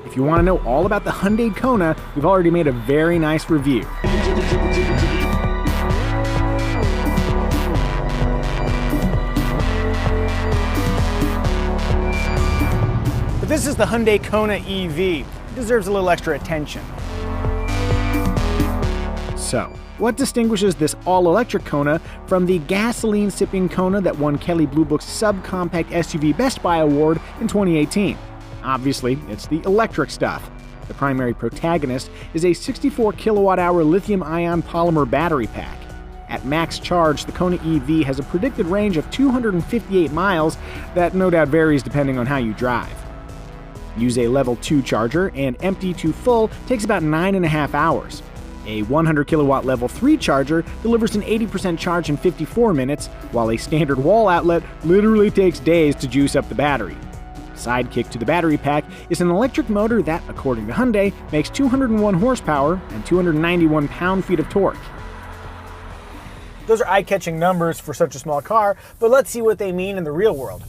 If you want to know all about the Hyundai Kona, we've already made a very nice review. But this is the Hyundai Kona EV. It deserves a little extra attention. So, what distinguishes this all-electric Kona from the gasoline-sipping Kona that won Kelley Blue Book's Subcompact SUV Best Buy Award in 2018? Obviously, it's the electric stuff. The primary protagonist is a 64 kilowatt-hour lithium-ion polymer battery pack. At max charge, the Kona EV has a predicted range of 258 miles that no doubt varies depending on how you drive. Use a level 2 charger, and empty to full takes about 9.5 hours. A 100 kilowatt level 3 charger delivers an 80% charge in 54 minutes, while a standard wall outlet literally takes days to juice up the battery. Sidekick to the battery pack is an electric motor that, according to Hyundai, makes 201 horsepower and 291 pound-feet of torque. Those are eye-catching numbers for such a small car, but let's see what they mean in the real world.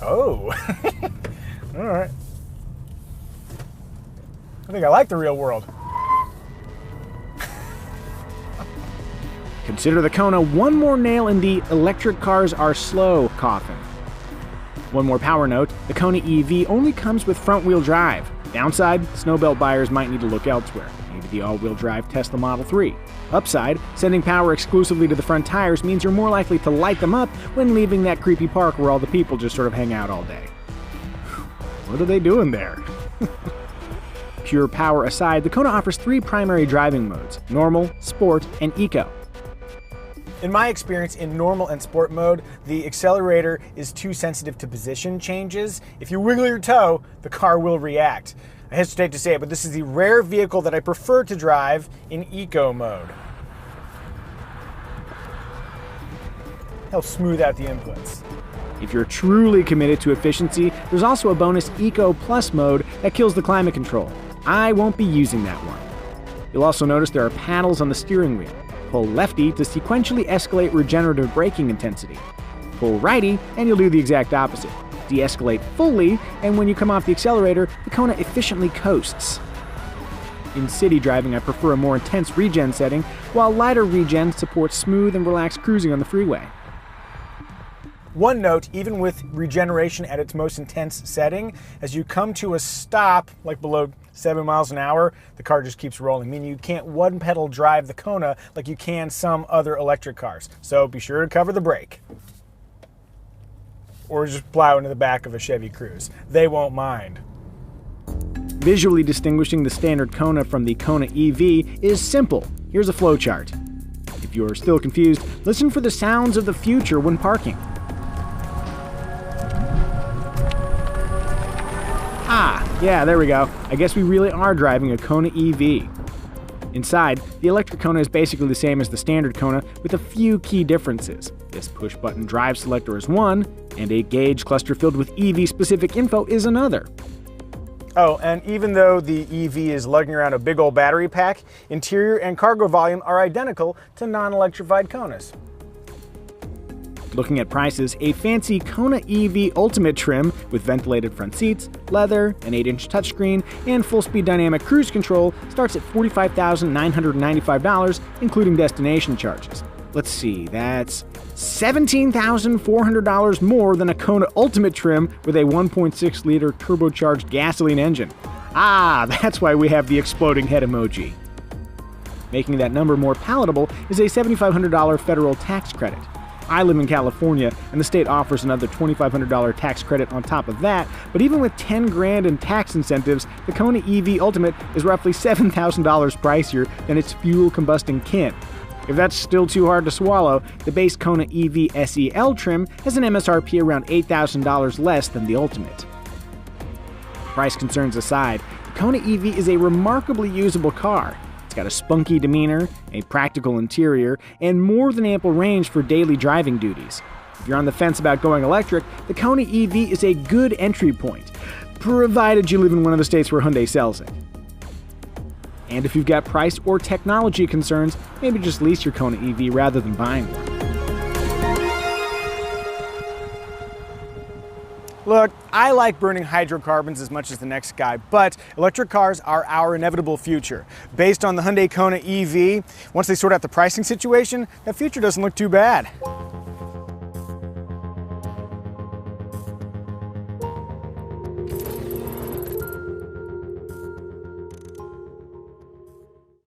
Oh. All right. I think I like the real world. Consider the Kona one more nail in the electric cars are slow coffin. One more power note, the Kona EV only comes with front-wheel drive. Downside, snowbelt buyers might need to look elsewhere. Maybe the all-wheel drive Tesla Model 3. Upside, sending power exclusively to the front tires means you're more likely to light them up when leaving that creepy park where all the people just sort of hang out all day. What are they doing there? Pure power aside, the Kona offers 3 primary driving modes: normal, sport, and eco. In my experience, in normal and sport mode, the accelerator is too sensitive to position changes. If you wiggle your toe, the car will react. I hesitate to say it, but this is the rare vehicle that I prefer to drive in eco mode. Helps smooth out the inputs. If you're truly committed to efficiency, there's also a bonus Eco Plus mode that kills the climate control. I won't be using that one. You'll also notice there are paddles on the steering wheel. Pull lefty to sequentially escalate regenerative braking intensity. Pull righty and you'll do the exact opposite. De-escalate fully, and when you come off the accelerator, the Kona efficiently coasts. In city driving, I prefer a more intense regen setting, while lighter regen supports smooth and relaxed cruising on the freeway. One note, even with regeneration at its most intense setting, as you come to a stop, like below 7 miles an hour, the car just keeps rolling, meaning you can't one-pedal drive the Kona like you can some other electric cars. So be sure to cover the brake. Or just plow into the back of a Chevy Cruze. They won't mind. Visually distinguishing the standard Kona from the Kona EV is simple. Here's a flowchart. If you're still confused, listen for the sounds of the future when parking. Yeah, there we go. I guess we really are driving a Kona EV. Inside, the electric Kona is basically the same as the standard Kona, with a few key differences. This push-button drive selector is one, and a gauge cluster filled with EV-specific info is another. Oh, and even though the EV is lugging around a big old battery pack, interior and cargo volume are identical to non-electrified Konas. Looking at prices, a fancy Kona EV Ultimate trim with ventilated front seats, leather, an 8-inch touchscreen, and full-speed dynamic cruise control starts at $45,995, including destination charges. Let's see, that's $17,400 more than a Kona Ultimate trim with a 1.6-liter turbocharged gasoline engine. Ah, that's why we have the exploding head emoji. Making that number more palatable is a $7,500 federal tax credit. I live in California, and the state offers another $2,500 tax credit on top of that, but even with $10,000 in tax incentives, the Kona EV Ultimate is roughly $7,000 pricier than its fuel-combusting kin. If that's still too hard to swallow, the base Kona EV SEL trim has an MSRP around $8,000 less than the Ultimate. Price concerns aside, the Kona EV is a remarkably usable car. It's got a spunky demeanor, a practical interior, and more than ample range for daily driving duties. If you're on the fence about going electric, the Kona EV is a good entry point, provided you live in one of the states where Hyundai sells it. And if you've got price or technology concerns, maybe just lease your Kona EV rather than buying one. Look, I like burning hydrocarbons as much as the next guy, but electric cars are our inevitable future. Based on the Hyundai Kona EV, once they sort out the pricing situation, that future doesn't look too bad.